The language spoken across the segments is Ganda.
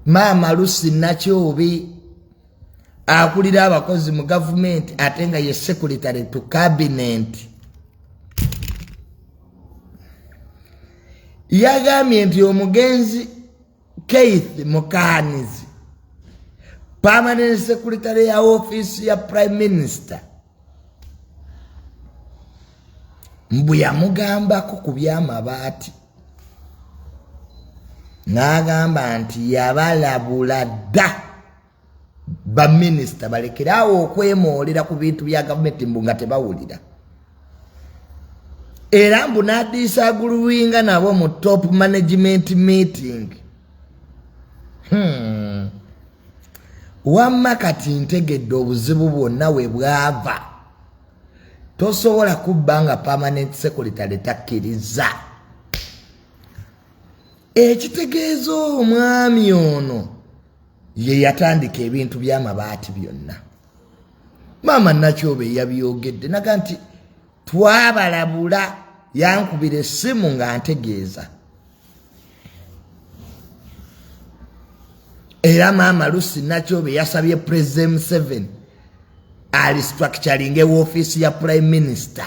Maama Ruth Nakyoobe akulira abakozi mu government ate nga ye secretary to cabinet. Yagambye nti omugenzi Keith Muhakanizi permanent secretary ya office ya prime minister mbu yamugambako ku by'amabaati n'agamba nti yabalabula dda baminister balekerawo okwemoolera ku bintu bya gavumenti mbu nga tebawulira. Era mbu n'addisaaguluwinga nabo mu top management meeting. Wamma kati ntegedde obuzibu bwonna we bwava. Tosobola kubba nga permanent secretary takkiriza. Ekitegeeza omwami ono ye yatandika ebintu by'amabaati byonna. Maama Nakyoobe yabyogedde naga nti twabalabula, yankubira essimu nga ntegeeza. Era Maama Ruth Nakyoobe yasabye President Museveni alistructuring office ya prime minister.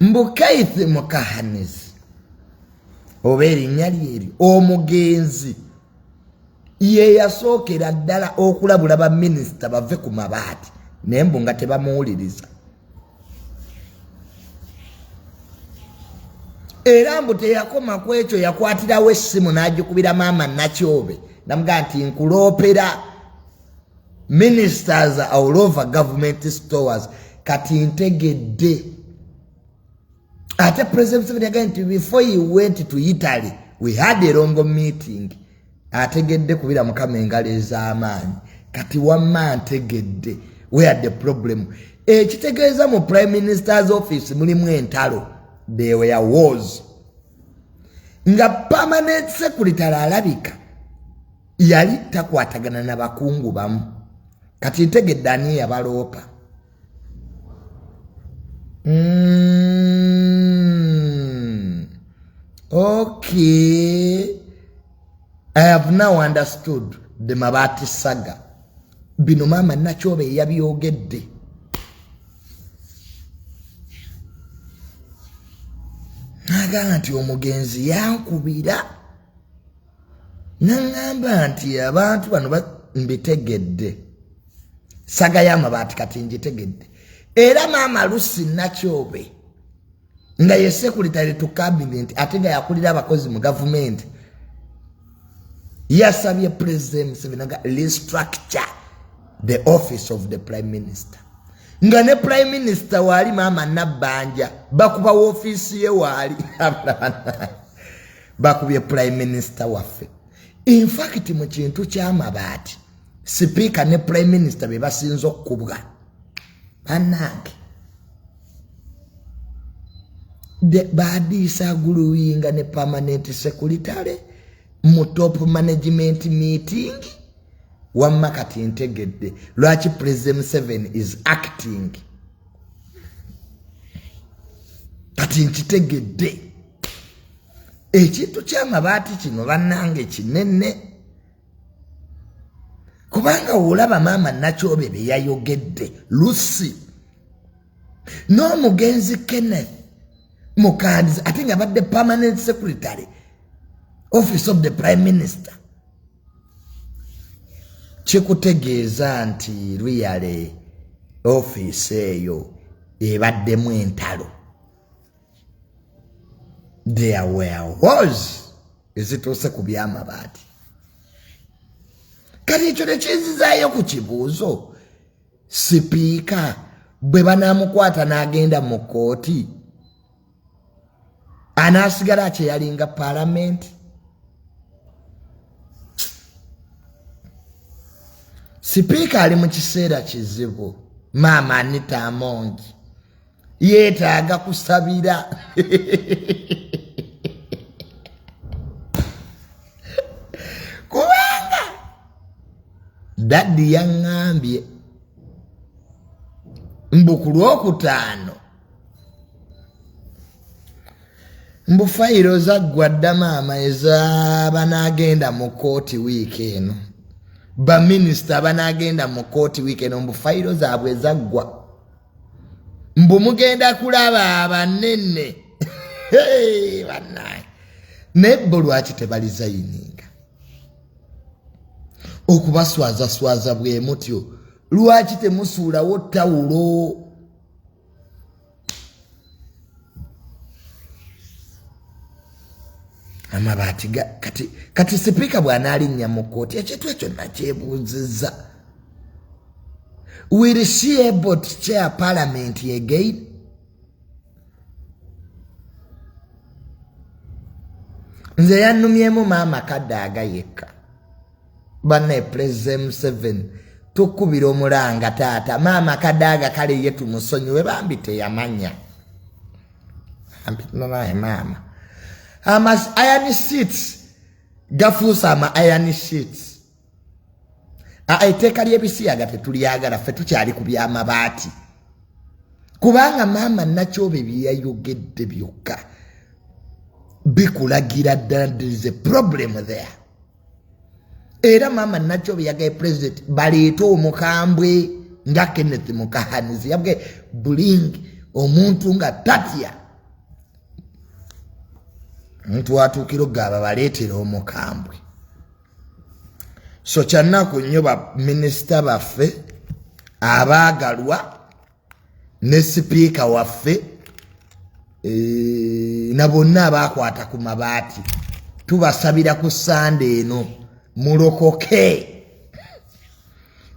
Mbu Keith Muhakanizi oba erinnya lyeri omugenzi ye yasookera ddala okulabula baminisita bave ku mabaati naye mbu nga tebamuwuliriza. Era mbu teyakoma ku ekyo, yakwatirawo essimu n'agikubira Maama Nakyoobe namugamba nti nkuloopera ministers all over government stores kati ntegedde. Ate President Museveni again before he went to Italy we had a long meeting. Ategedde kubira mukama engalo ez'amaanyi kati wamma ntegedde where the problem. Ekitegeeza mu prime minister's office mulimu entalo. There were wars. Nga permanent secretary alabika yali takwatagana na bakungu bamu kati ntegedde ani yabaloopa. Okay, I have now understood the Mabaati saga. Bino Maama Nakyoobe yabyogedde. Nagamba nti omugenzi yankubira nangamba nti abantu bano mbitegedde. Saga y'amabaati kati ngitegedde. Era Maama Ruth Nakyoobe nga ye secretary to cabinet ate nga yakulira abakozi mu government yasabye President Museveni nga restructure the office of the prime minister. Nga ne prime minister wali Maama Nabbanja bakuba office ye wali bakubye prime minister waffe. In fact mu kintu ky'amabaati speaker ne prime minister be basinza okukubwa bannange. De badisa guluwinga ne permanent secretary mu top management meeting wamma kati ntegedde lwaki President Museveni is acting kati nkitegedde. Ekintu ky'amabaati kino bannange kinene kubanga olaba Maama Nakyoobe be yayogedde Lucy n'omugenzi Kenneth Muhakanizi ate nga badde permanent secretary office of the prime minister. Kikutegeeza nti really office eyo ebaddemu entalo. There were wars ezituuse ku by'amabaati. Kati ekyo nekinzizaayo ku kibuuzo. Sipiika bwe banaamukwata n'agenda mu kooti anaasigala kyeyalinga parliament. Sipiika ali mu kiseera kizibu. Maama Anita Amongi yeetaaga kusabira kubanga daddi yaŋŋambye mbu ku Lwokutaano mbu fayiro zaggwa dda maama ez'abanagenda mu kooti wiiki eno baminisita abanagenda mu kooti wiiki eno mbu fayiro zaabwe zaggwa mbu mugenda kulaba abanene bannaye naye bo lwaki tebalizayininga okubaswazaswaza bwe mutyo lwaki temusuulawo tawulo amabaati kati sipiika bw'anaalinnya mu kooti ekintu ekyo nakyebuuzizza will she able to chair parliament again? Nze yannumyemu maama Kadaga yekka banne President Museveni tukubira omulanga taata maama Kadaga kale ye tumusonyiwe bambi teyamanya naye maama iron sheets gafuusa ama iron sheets etteeka ly'ebisiyaga tetulyagala ffe tukyali ku byamabaati kubanga maama Nakyoobe byeyayogedde byokka bikulagira ddala there is a problem there era maama Nakyoobe yagaye president baleete omukambwe nga Kenneth Muhakanizi yabwe bring omuntu nga tatya omuntu watuukiro gaba baleetera omukambwe so kyanaku nnyo baminisita baffe abaagalwa ne sipiika waffe na bonna abaakwata ku mabaati tubasabira ku Sande eno mulokoke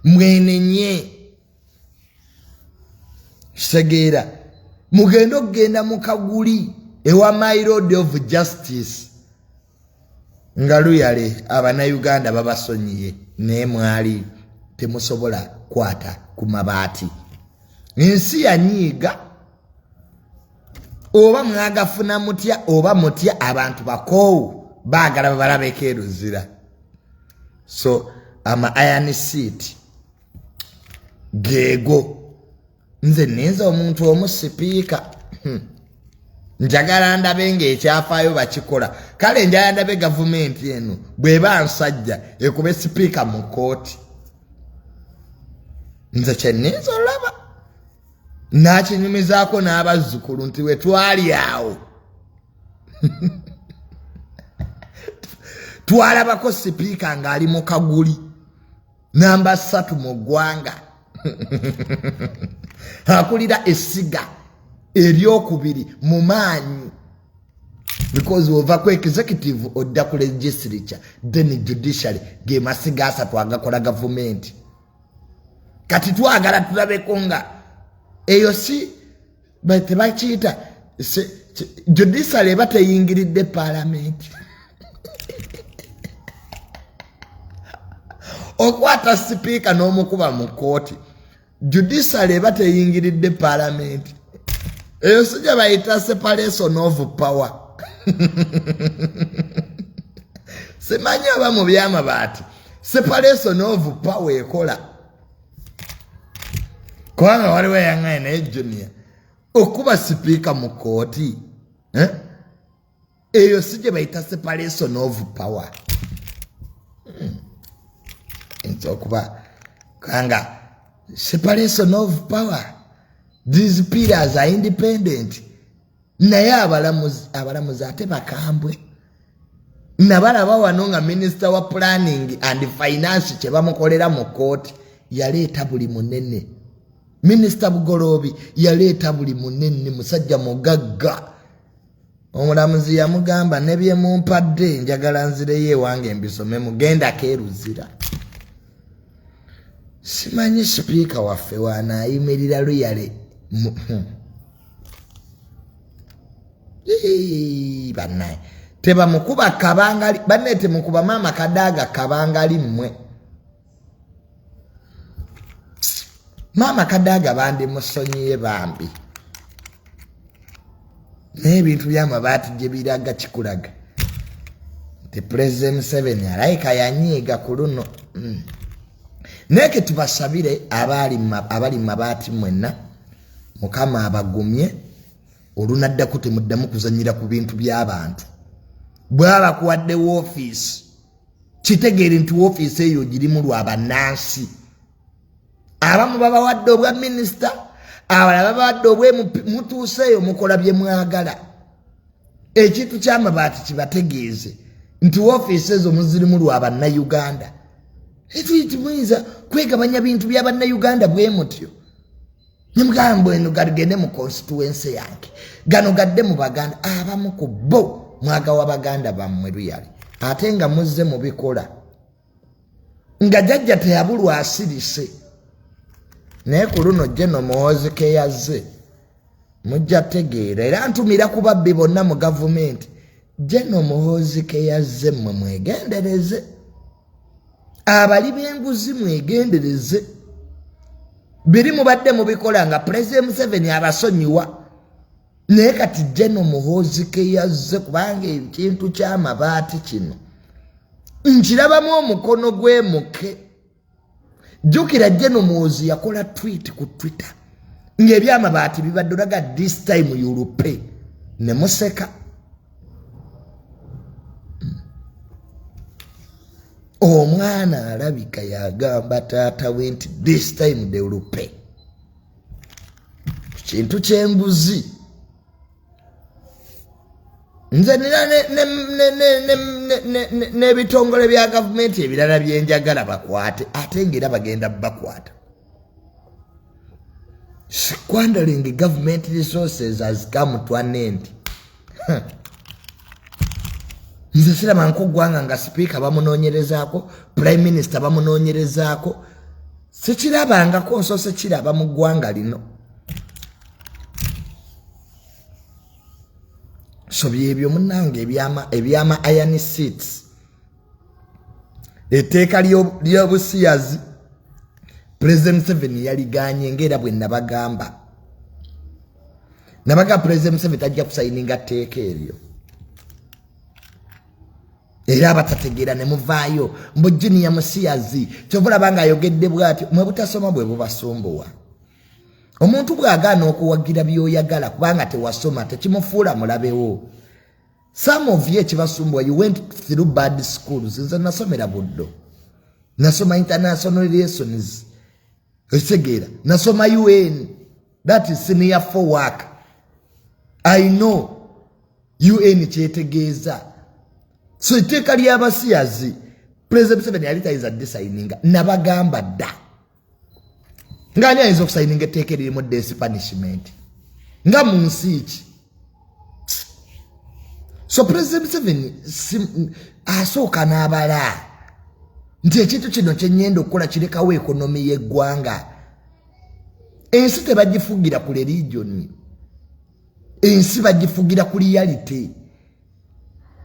mwenenye kitegeera mugenda okugenda mu Kaguli ewa my Lord of Justice nga luyale abanayuganda babasonyiye naye mwali temusobola kwata ku mabaati ensi yanyiiga oba mwagafuna mutya oba mutya abantu bakoowu baagala babalabeko eruzira so ama iron sheet geego nze nenza omuntu omusipiika njagala ndabe ng'ekyafaayo bakikola kale njagala ndabe gavumenti eno bw'eba nsajja ekube sipiika mu kooti nze kyenninza olaba nakinyumizaako n'abazzukulu nti we twali awo twalabako sipiika ng'ali mu Kaguli namba 3 mu ggwanga akulira essiga eryokubiri mu maanyi because ova ku executive odda ku legislature then judiciary ge masiga asatu agakola gavumenti kati twagala tulabeko nga eyo si tebakiyita judiciary eba teyingiridde parliament okwata sipiika n'omukuba mu kooti judiciary eba teyingiridde parliament eyo sijja bayita separation of power simanyi oba mu byamabaati separation of power ekola kubanga waliwo yangaye naye junior okuba sipiika mu kooti eyo sijja bayita separation of power nti okuba kanga separation of power these pillars are independent naye abalamuzi ate bakambwe nabalaba wano nga minister wa planning and finance kye bamukolera mu kooti yaleeta buli munene minister Bugolobi yaleeta buli munene musajja mugagga omulamuzi yamugamba ne bye mumpadde njagala nzireyo ewange mbisome mugenda keeruzira simanyi sipiika waffe wanaayimirira luyale bannaye tebamukuba kabangali banne temukuba maama Kadaga kabangali mmwe maama Kadaga bandi musonyiye bambi n'ebintu by'amabaati gye biraga kikulaga nti President Museveni alayika yanyiiga ku luno neke tubasabire abali mabaati mwenna Mukama abagumye olunaddaku temuddamu kuzanyira ku bintu by'abantu bwaba kuwadde office kitegeere nti office eyo girimu lw'abannansi abamu babawadde obwa minisita abalala babawadde obwe mutuuseeyo mukola bye mwagala ekintu ky'amabaati kibategeeze nti office ezo muzirimu lw'abannayuganda muyinza kwegabanya bintu by'abannayuganda bwe mutyo nemugamba eno gagende mu constituency yange gano gadde mu baganda abamu ku bo mwagawa baganda bammwe luyali ate nga muzze mu bikola nga jjajja teyabulwa asirise naye ku luno Jeno Muhoozi ke yazze mujja tegeera era ntumira ku babbi bonna mu gavumenti Jeno Muhoozi ke yazze mmwe mwegendereze abali b'enguzi mwegendereze biri mubadde mu bikola nga President Museveni abasonyiwa naye kati Jeno Muhoozi ke yazze kubanga ekintu ky'amabaati kino nkirabamu omukono gw'emuke jjukira Jeno Muhoozi yakola tweet ku Twitter ng'ebyamabaati bibadde olaga this time you'll pay ne museka omwana alabika yagamba taata we nti this time they will pay kintu ky'enguzi nze nina n'ebitongole bya gavumenti ebirala byenjagala bakwate ate ng'era bagenda bakwata squandering government resources has come to an end nze siraba nk'oggwanga nga sipiika bamunoonyerezaako prime minister bamunoonyerezaako sikirabangako nso sikiraba mu ggwanga lino so byebyo munnange ebyama iron seats etteeka ly'obusiyazi President Museveni yaliganye ng'era bwe nabagamba President Museveni tajja kusayininga tteeka eryo era batategeera ne muvaayo mbu junior musiyazi kyovulaba nga ayogedde bw'atyo mwe butasoma bwe bubasumbuwa omuntu bw'agaana okuwagira by'oyagala kubanga tewasoma tekimufuula mulabewo some of you ekibasumbuwa you went through bad schools nze nasomera buddo nasoma international relations ekitegeera nasoma UN that is senior for work I know UN kyetegeeza so iteka ly'abasiyazi President Museveni yali tayinza designinga nabagamba dda ngani ayinza okusayinga etteeka eririmu death punishment nga mu nsi ki so President Museveni asooka n'abala nti ekintu kino kyenyenda okukola kirekawo ekonomi y'eggwanga ensi tebagifugira ku religion ensi bagifugira ku reality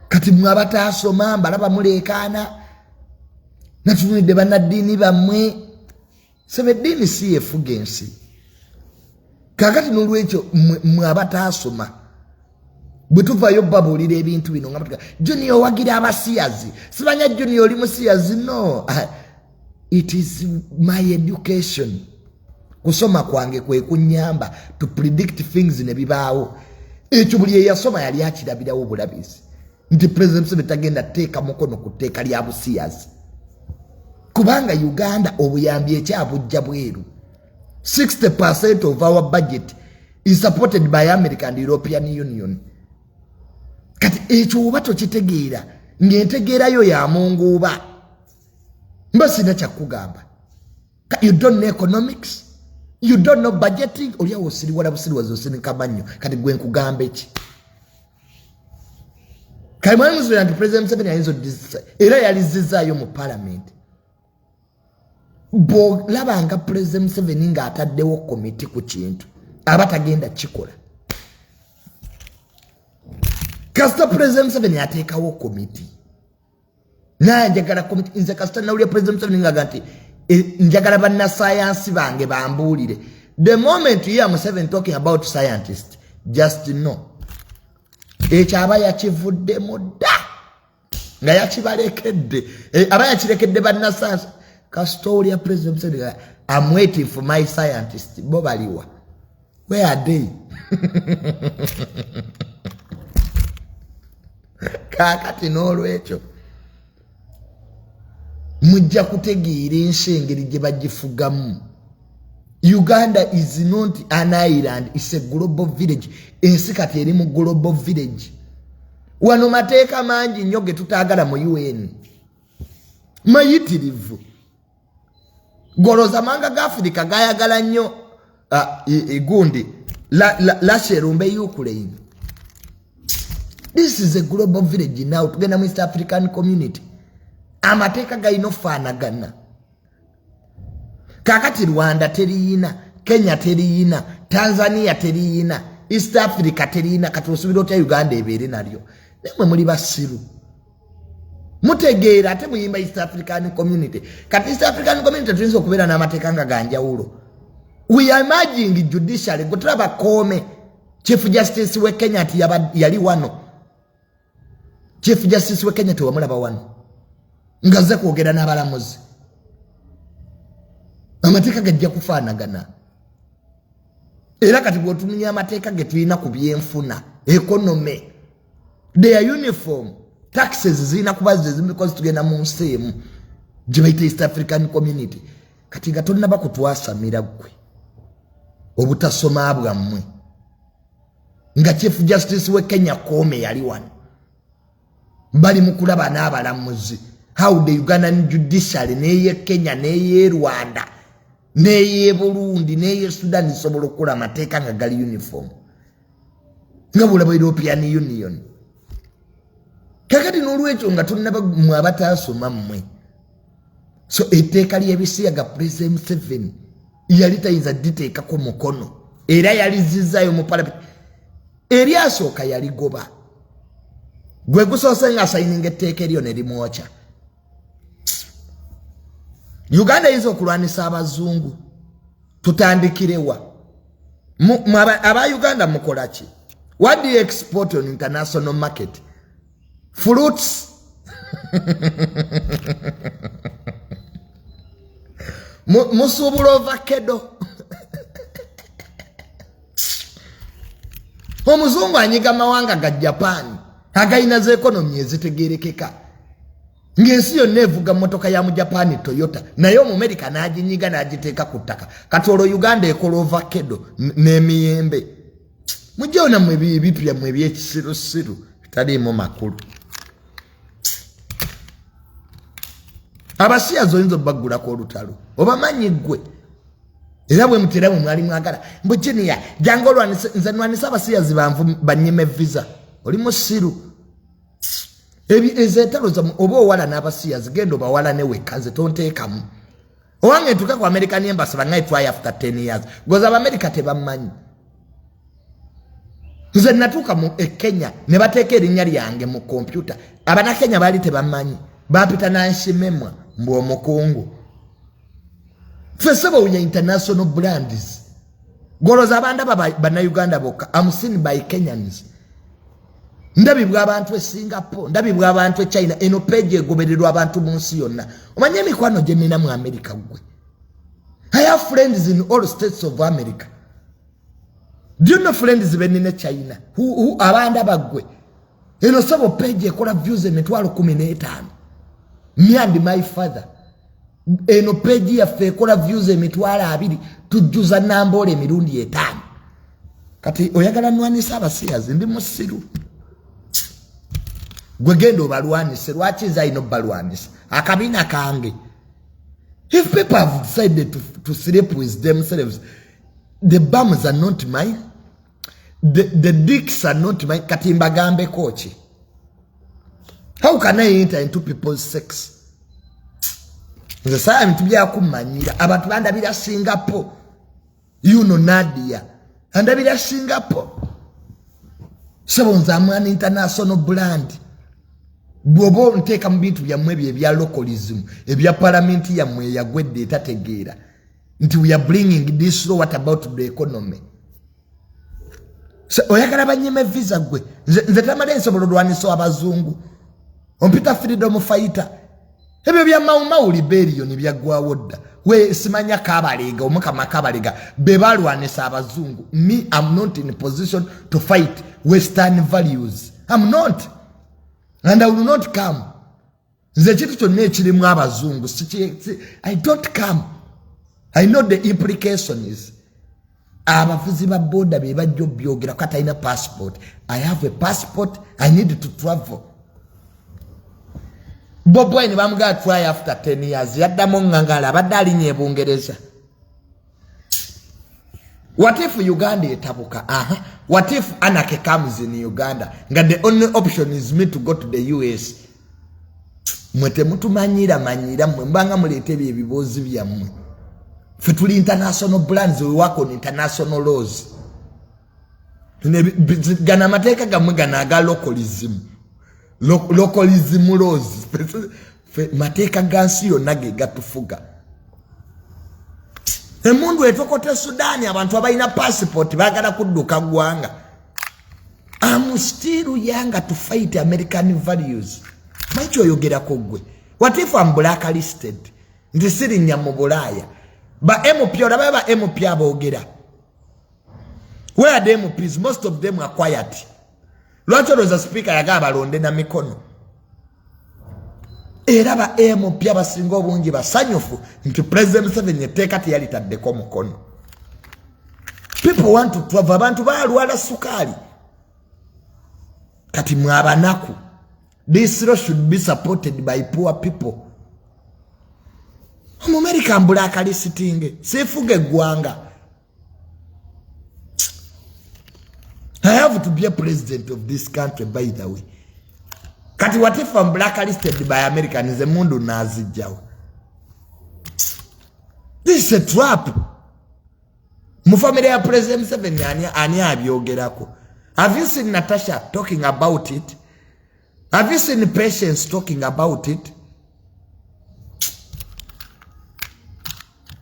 kati mwabatasoma mbalaba muleekaana natunulidde bannaddiini bammwe sebe eddiini si yefuga ensi kakati n'olwekyo mwabatasoma bwe tuvaayo babuulira ebintu bino nga batuga junior owagira abasiyazi sibanya junior oli musiyazi no it is my education kusoma kwange kwe kunyamba to predict things ne bibaawo ekyo buli eyasoma yali akirabirawo obulabizi nti President Museveni tagenda teeka mukono ku tteeka lya busiyazi kubanga Uganda obuyambi ekyabujja bweru 60% of our budget is supported by America and European Union kati ekyo oba tokitegeera ng'entegeerayo ya munguuba mba sina kyakugamba you don't know economics you don't know budgeting oliawo osiriwala busiriwazi osinika mannyo kati gwe nkugamba eki kaimani Museveni nti President Museveni ayinza odizisa era yalizizaayo mu parliament bw'olabanga President Museveni ng'ataddewo komiti ku kintu aba tagenda kikola kasita President Museveni ateekawo komiti naye njagala komiti nze kasita nawulira President Museveni ng'aga nti njagala bannasayansi bange bambuulire the moment you hear Museveni talking about scientists just know ekyo aba yakivuddemu dda nga yakibalekedde aba yakirekedde bannasayansi kasita olya President Museveni I'm waiting for my scientists bo baliwa where are they kakati n'olwekyo mujja kutegeera enshengeri gye bagifugamu. Uganda is not an island, it's a global village. Ensi kati eri mu global village. Wano mateeka mangi nnyo ge tutaagala mu UN. Mayitirivu. Goloza manga ga Afrika gayagala nnyo gundi la sherumbe Ukraine. This is a global village now. Tugenda mu East African community. Amateeka galina ofaanagana. Kakati Rwanda teriyina, Kenya teriyina, Tanzania teriyina, East Africa teriyina, kati osubira otya Uganda ebeere nalyo. Nemwe muli basiru. Mutegeera ate muyimba East African community. Kati East African community tuyinza okubeera n'amateeka nga ganjawulo. We are merging judiciary. Gutulaba Koome, Chief Justice we Kenya ati yali wano. Chief Justice we Kenya tewamulaba wano. Ngaze kwogera n'abalamuzi. Amateeka gajja kufaanagana. Era kati bw'otununya amateeka ge tulina ku byenfuna, economy, their uniform, taxes zirina kuba zizimu because tugenda mu nsi emu gye bayita East African community. Kati nga tonnaba kutwasamira ggwe obutasoma bwammwe. Nga Chief Justice we Kenya Koome yali wano. Bali mu kulaba n'abalamuzi. How the Ugandan judiciary neye Kenya neye Rwanda neye Burundi neye Sudan isobola okukola amateeka nga gali uniform nga bulaba European Union. Kakati n'olwekyo nga tunnaba mu abataasoma mmwe. So etteeka ly'ebisiyaga President Museveni yali tayinza diteekako mukono era yalizizaayo mu parliament. Eryasooka yaligoba. Gwe gusoose nga sayininga etteeka eryo ne limwokya. Uganda is okulwanisa abazungu. Tutandikirewa. Aba Uganda mukolachi. What do you export on international market? Fruits. Musubula avocado. Omuzungu anyiga mawanga ga Japan. Agayina ze economy ezitegerekeka. Ngesi yo nevuga motoka ya mu Japan Toyota naye mu America naginyiga nagiteeka ku ttaka. Katolo Uganda ekola avocado n'emiyembe. Mujona mwe bipya mwe byekisirusiru bitali mu makulu. Abasiya zoyinza bagula ko olutalo obamanyi gwe era bwe muteramu mwali mwagala mbujeniya jangolwa nze nwanisa abasiya zibanvu banyime visa oli musiru. Ebi ezetalo za obo wala n'abasiya zigendo bawala ne wekaze tonteekamu. Owange tuka ku American embassy bangai try after 10 years. Goza ba America tebamanyi. Nze natuka mu Kenya ne bateeka erinnya lyange mu computer. Abana Kenya bali tebamanyi. Bapita na nshimemwa mbu omukungu. Fesebo unya international brands. Goloza abanda bana Uganda boka. I'm seen by Kenyans. Ndabibwa abantu e Singapore, ndabibwa abantu e China, eno page egobererwa abantu mu nsi yonna. Omanye mikwano gye nina mu America gwe. I have friends in all states of America. Do you know friends benine China? Who abanda bagwe. Eno sabo page ekola views emitwalo 15. Me and my father. Eno page yaffe ekola views emitwalo 2 tujjuza nambole emirundi 5. Kati oyagala nwanisa abasiyazi ndi musiru. Gwegendo balwanise lwaki zaino balwanise akabina kange. If people have decided to sleep with themselves, the bums are not mine, the dicks are not mine. Katimba gambe kochi. How can I enter into people's sex? The same to be a kumanyira abantu bandabira Singapore, you know Nadia andabira Singapore. Sebonza mwana international brand. Bobo nteka mbintu ya mwebye bya localism ebya parliament ya mwe yagwedde etategeera nti we are bringing this law. What about the economy? So oyagala banyeme visa gwe nze tamale nsobola lwaniso abazungu ompita freedom fighter ebyo bya mau rebellion bya gwawoda we simanya Kabalega omukama Kabalega bebalwanisa abazungu. Me, I'm not in a position to fight Western values. I'm not, and I will not come. Nze chitu kyonna ekirimu abazungu I don't come. I know the implications. Abavuzi ba boda be bajjo byogera kata ina passport. I have a passport. I need to travel. Bobo ni bamuga try after 10 years. Yaddamu ngangala badali nye Bungereza. What if Uganda etabuka? What if Anake comes in Uganda? Nga the only option is me to go to the US. Mwete mutu manyira mbanga mulete bye bibozi byammwe. Fetuli international brands, we work on international laws. Gana mateka gamwe gana ga localism. Localism laws. Mateka gansi yonage gatufuga. Emundu etokote Sudani abantu abayina passport bagala kudduka gwanga. I'm still young to fight American values. Maicho yogera kogwe. What if I'm blacklisted? Ndisiri nyamubulaya. Ba MOP oraba ba MOP abogera. Where are the MOPs? Most of them are quiet. Lwacho roza speaker yagaba londe na mikono. Era ba MOP abasinga obungi basanyufu nti President Museveni yeteka tiyali taddeko mukono. People want to travel. Abantu balwala sukali. Kati mwabanaku. This law should be supported by poor people. America mbulakali sitinge. Sefuge gwanga. I have to be a president of this country, by the way. Kati what if I'm blacklisted by Americans? The mundu nazi jawa. This is a trap. Mufamile ya President Museveni ani abyogerako. Have you seen Natasha talking about it? Have you seen Patience talking about it?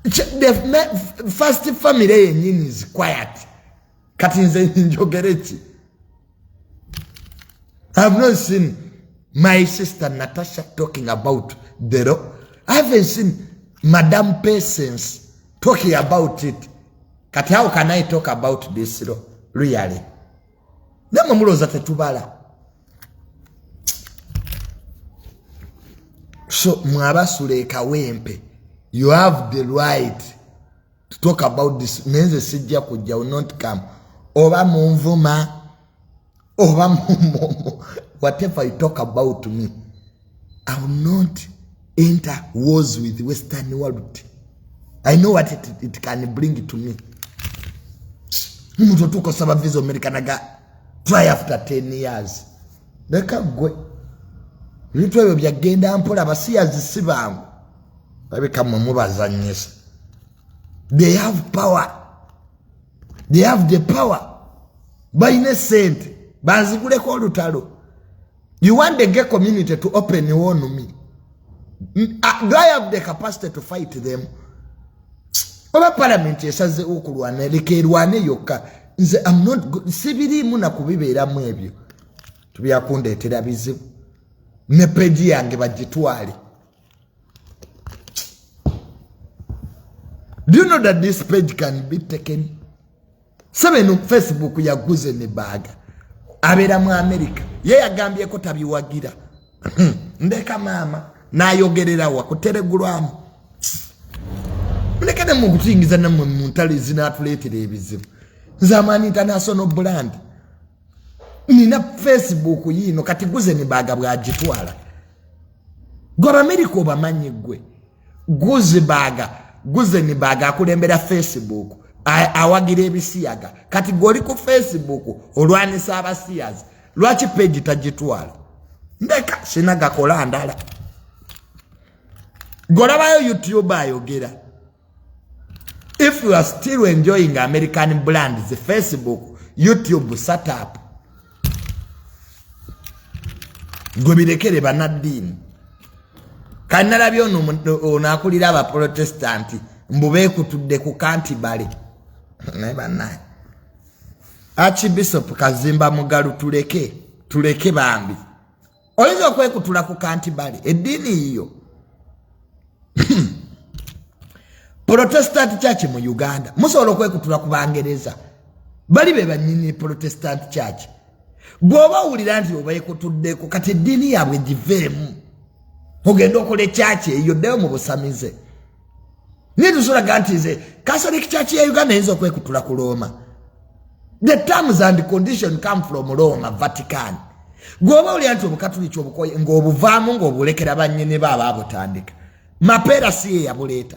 The first family yenyini is quiet. Katinze njogerechi. I have not seen my sister Natasha talking about the law. I haven't seen Madame Patience talking about it. Kati how can I talk about this law? Really? Nama muloza tetubala. So mwabasuleka wempe. You have the right to talk about this. Menze sijja kujja will not come. Oba mumvuma. Oba mumomo. Whatever you talk about to me, I will not enter wars with the Western world. I know what it can bring to me. Mutotuko sabavizo Americanaga try after 10 years. Leka gwe. Litwe byagenda mpola basiya zisibangu. Babikama mubazanyesa. They have power. They have the power. By innocent. Baziguleko olutalo. You want the gay community to open your own on me. Do I have the capacity to fight them? Oba parliament yesaze okulwana lekerwane yokka. Nze I'm not good. Sibiri muna kubibera mu ebyo. Tubyakundetera bizibu. Ne page yange bagitwale. Do you know that this page can be taken? Seven Facebook yaguze ne baga. Abera mu America. Ye yagambye ko tabiwagira. Ndeka mama nayogerera wa kuteregulwamu. Mulekane mu kutingiza namwe mu ntali zinatuletera ebizibu. Zamani international brand. Nina Facebook yino kati guze ne baga bwagitwala. Gwa America obamanyi gwe. Guze ni baga akulembera Facebook. Awagira ebisiyaga. Kati goli ku Facebook olwanisa abasiyazi. Lwaki page tagitwala? Ndeka sinaga kola ndala. Gorabayo YouTube ayogera. If you are still enjoying American brands, the Facebook, YouTube set up. Gobirekere banadini. Kanala byono onakulira aba Protestanti mbube kutudde ku kantibale. Neba naye. Archbishop Kazimba Mugalu tuleke bambi. Oyinza okwekutula ku kantibale. Edini iyo. Protestant church mu Uganda musobola okwekutula ku Bangereza bali be banyini Protestant church bwoba ulira nti obayekutuddeko kati eddiini yaabwe giveemu ogenda okola church eyo ddeyo mu busamize nitusulaga nti nze Catholic church ya Uganda eyinza okwekutula ku Roma. The terms and conditions come from Roma, Vatican. Gwoba ulira nti obukatuliki obukoye ng'obuvaamu ng'obulekera bannyini baabo abutandika mapeera si ye yabuleeta.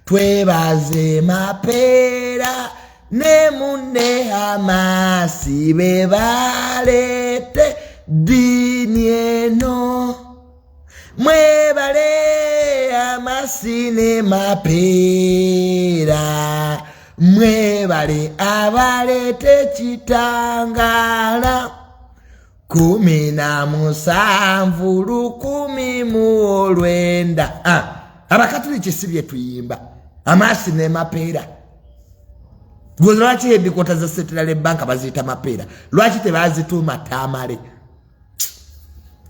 Twebaze mapeera ne munne Hamasi be baleete ddiini eno mwebale Hamasi ne mapeera mwebale abaleete kitangala 17,109. Abakatuliki si bye tuyimba Hamasi ne mapeera. Gwe lwaki ebikota za Central Bank baziyita mapeera lwaki tebazituuma tamale?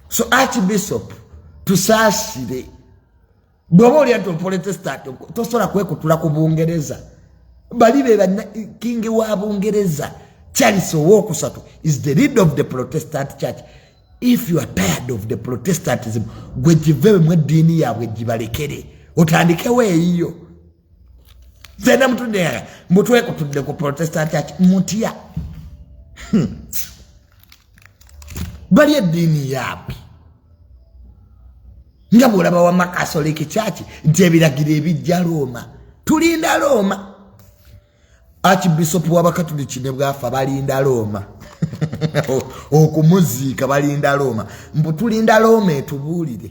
So Archbishop tusaasire bw'oba oli anti Protestant tosobola kwekutula ku Bungereza bali be kingi wa Bungereza. Charles Owokusatu is the leader of the Protestant church. If you are tired of the Protestantism gwe givewe mu eddiini yaabwe gibalekere otandikewo eyiyo. Zena mutudde mutwekutudde ku Protestant church mutya bali eddiini yaabwe nga bw'olaba wa Catholic church nti ebiragiro ebijja Roma. Tulinda Roma. Archbishop w'Abakatuliki ne bwafa balinda Roma. Okumuziika balinda Roma. Mbu tulinda Roma etubuulire.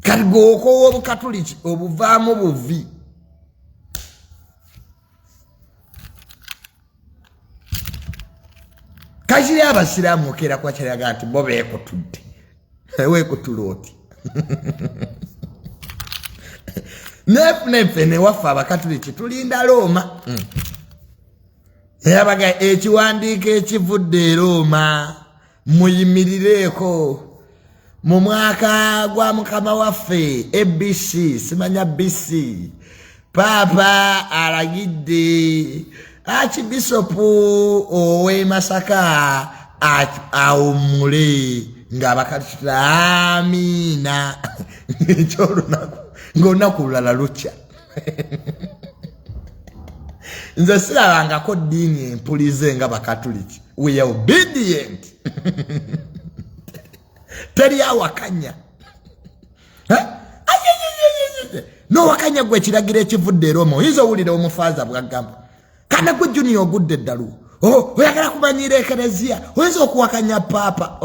Kati gwokowa Obukatuliki obuvaamu buvi. Kajiri abasiraamu okera kwa kyalaga nti bo beekutudde. Weekutula oti. Nefe ne wafa Abakatuliki tulinda Roma. Yabaga ekiwandiiko ekivudde Roma muyimirireko mu mwaka gwa mukama waffe ABC simanya BC Papa alagidde Archbishop owe Masaka awumule nga Abakatuliki amina ekyolunaku ng'olunaku lulala lukya. Nze sirabangako ddiini empulize nga Abakatuliki. We are obedient. Teri awakanya. No wakanya gwe kiragiro ekivudde Roma. Oyinza owulira omufaaza bw'agamba. Kana gwe Junior ogudde eddalu. Oyagala kumanyira ekereziya. Oyinza okuwakanya Papa.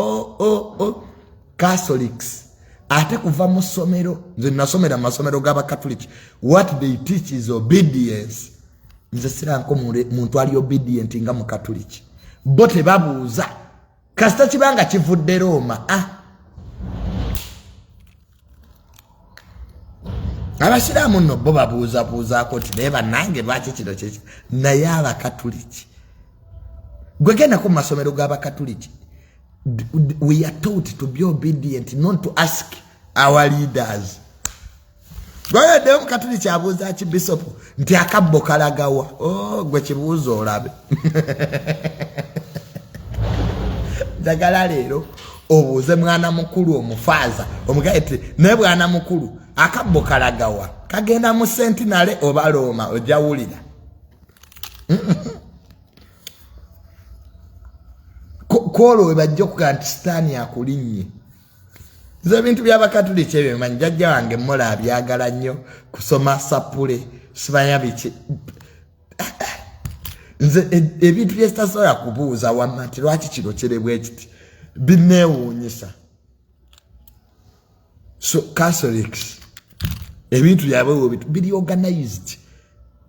Catholics. Ate kuva mu ssomero nze nasomera masomero g'Abakatuliki what they teach is obedience. Nze siranko muntu ali obedient nga Mukatuliki bo tebabuuza kasita kibanga kivudde Roma. Abasiraamu nno bo babuuzabuuzaako ti naye bannange lwaki kino kyeki naye Abakatuliki gwe genda ku masomero g'Abakatuliki we are taught to be obedient, not to ask our leaders. Gwe de Mukatuliki abuuza Archbishop nti akabbo kalagawa. Gwe kibuuzo olabe. Njagala leero obuuze mwana mukulu omufaaza omugaiti ne bwana mukulu akabbo kalagawa kagenda mu Sentinel oba Roma ojawulira. Kolo webajja okugaa nti sitaani akulinnye. Nze ebintu by'Abakatuliki ebyo manyi jjajja wange Mola abyagala nnyo kusoma sapule simanya biki. Nze ebintu bye sitasobola kubuuza wamma nti lwaki kino kirebwa ekiti binneewuunyisa. So Catholics ebintu byabwe biri organized.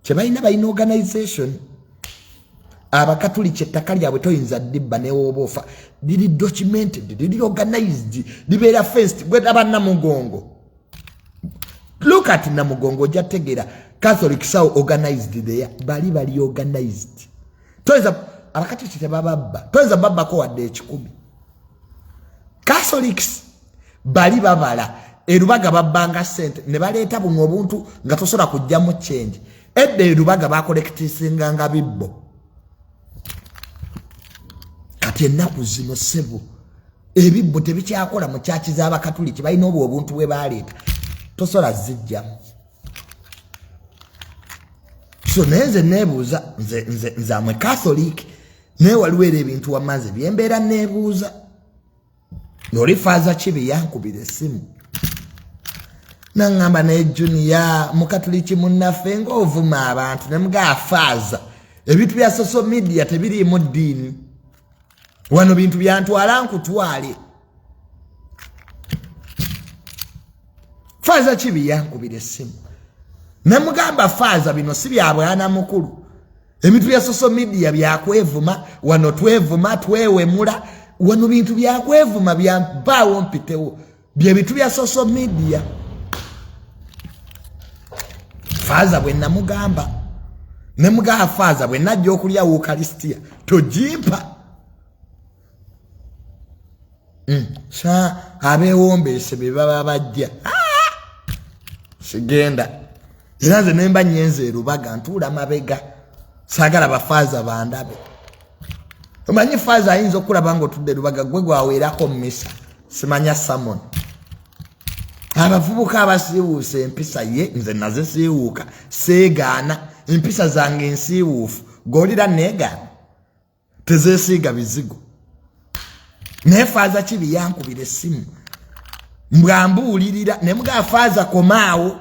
Kyebalina balina organization. Abakatuliki ettaka lyabwe toyinza ddibba newoba ofa liri documented, liri organized, libeera first. Gwe Namugongo, look at Namugongo ojja tegeera Catholics are organized there. Bali organized. Toyinza Abakatuliki tebababba, toyinza babbako wadde ekikumi. Catholics bali babala erubaga babbanga sente ne baleeta buno obuntu nga tosobola kujjamu change edda erubaga bakolekitisinga nga bibbo kati ennaku zino ssebo ebibbo tebikyakola mu kyaki z'abakatuliki balina obwo obuntu bwe baleeta tosobola zijjamu so nze neebuuza nze amwe Catholic naye waliwo era ebintu wamaze byembeera neebuuza noli faaza kibi yankubira essimu nangamba naye Junior mukatuliki munnaffe ng'ovuma abantu ne mugaa faaza ebintu bya social media tebiriimu ddiini wano bintu byantwala nkutwale faaza kibi yankubira essimu ne mugamba faaza bino si bya bwana mukulu ebintu bya social media byakwevuma wano twevuma twewemula wano bintu byakwevuma byambaawo mpitewo bye bintu bya social media faaza bwe namugamba ne mugaa faaza bwe najja okulya Eucharistia togimpa sa abeewombeese be baba bajja sigenda era nze nemba nyenze erubaga ntuula mabega saagala bafaaza bandabe omanyi faaza ayinza okulaba nga otudde erubaga gwe gwaweerako mmisa simanya samon abavubuka abasiiwuusa empisa ye nze naze siiwuuka seegaana empisa zange ensiiwuufu goolira neegaana tezeesiiga bizigo naye faaza kibi yankubira essimu mbwambuulirira ne mugaa faaza komaawo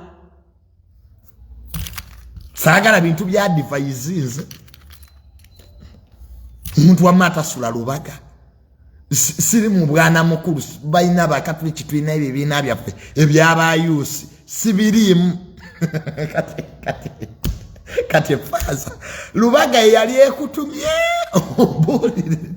saagala bintu bya advice nze omuntu wamma atasula lubaga siri mu bwana mukulu balina bakatuliki tulina ebibiina byaffe ebyabayuusi sibiriimu kati faaza lubaga yali ekutumye obuulirire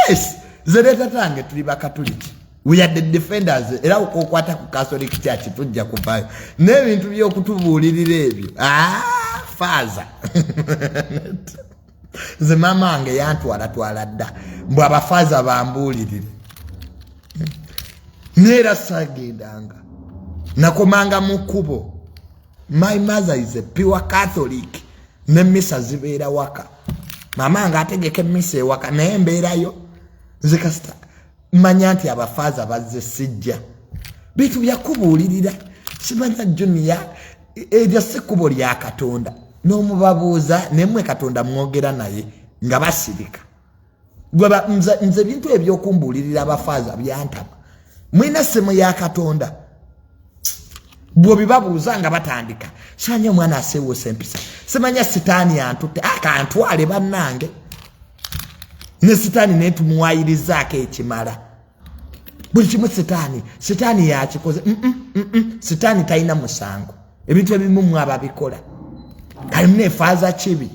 yes zereta tange tuli bakatuliki we are the defenders era okokwata ku Catholic Church tujja kuvayo n'ebintu by'okutubuulirira ebyo faaza nze mama wange yantwala dda mbw abafaaza bambuulirire neera sagendanga nakomanga mu kkubo my mother is a pure Catholic n'emmisa zibeera waka mama nga ategeka emmisa ewaka naye mbeerayo nze kasita manya nti abafaaza bazze sijja bintu byakubuulirira simanya Junior eryo si kkubo lya Katonda n'omubabuuza nemwe Katonda mwogera naye nga basirika nze bintu ebyokumbuulirira abafaaza byantama mwina essimu ya Katonda bwobibabuuza nga batandika simanya omwana aseewuusa empisa simanya sitaani antutte akantwale bannange ne sitaani netumuwayirizaako ekimala buli kimu sitaani yakikoze sitaani talina musango ebintu ebimu mwaba bikola kalimu efaaza kibi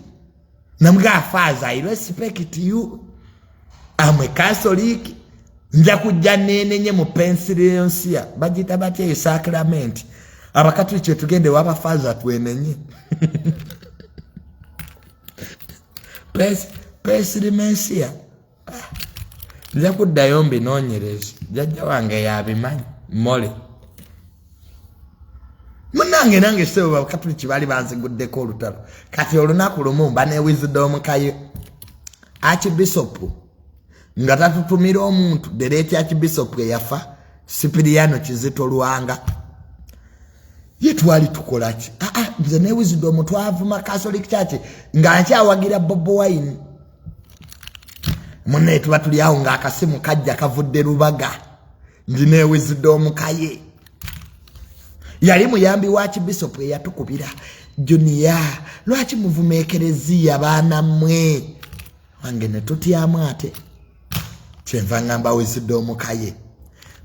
namugaa faaza I respect you amwe Catholic nja kujja nenenye mu Pennsylvania bagita batya esacrament abakatuliki tugende wabafaaza twenenye Pennsylvania nja kuddayo mbinoonyereze jjajja wange yabimanyi mole munange nange sebo bakatuliki bali banziguddeko olutalo kati olunaku lumu mba ne wisdom kaye Archbishop nga tatutumira omuntu dereti Archbishop eyafa Sipiriano Kizito Lwanga ye twali tukolaki nze ne wisdom twavuma Catholic Church nga nkyawagira Bob Wine munne tuba tuli awo nga akasimu kajja kavudde lubaga ndine wisdom kaye yali muyambi wa Archbishop eyatukubira Junior lwaki muvumeekereziya baana mmwe wange ne tutyamu ate kyenva ngamba wisdom kaye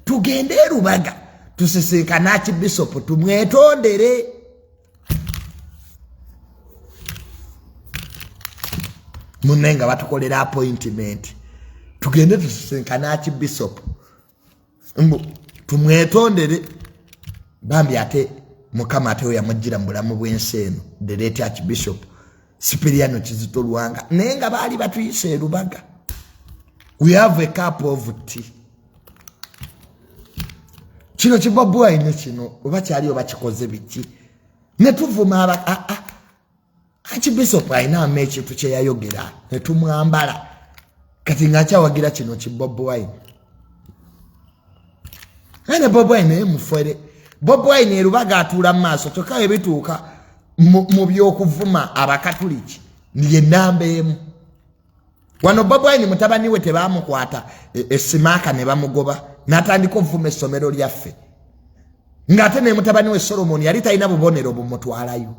tugende lubaga tusisinkana Archbishop tumwetondere munenga batukolera appointment tugende tusisinkana Archbishop tumwetondere bambi ate mukama ate yamujjira mu bulamu bw'ensi eno the late Archbishop Sipiriano Kizito Lwanga nenga bali batuyise lubaga we have a cup of tea kino kibobi wine kino oba kyali oba kikoze biki ne tuvuma Archbishop ayina ekintu kye yayogera ne tumwambala kati ngakyawagira kino kibobi wine ane bobi wine mufere bobi wine erubaga atuula mu maaso kyokka ebituuka mu byokuvuma abakatuliki niye namba emu wano bobi wine mutabani we tebamukwata esimaaka ne bamugoba n'atandika okuvuma essomero lyaffe ng'ate ne mutabani we Solomon yali talina bubonero bumutwalayo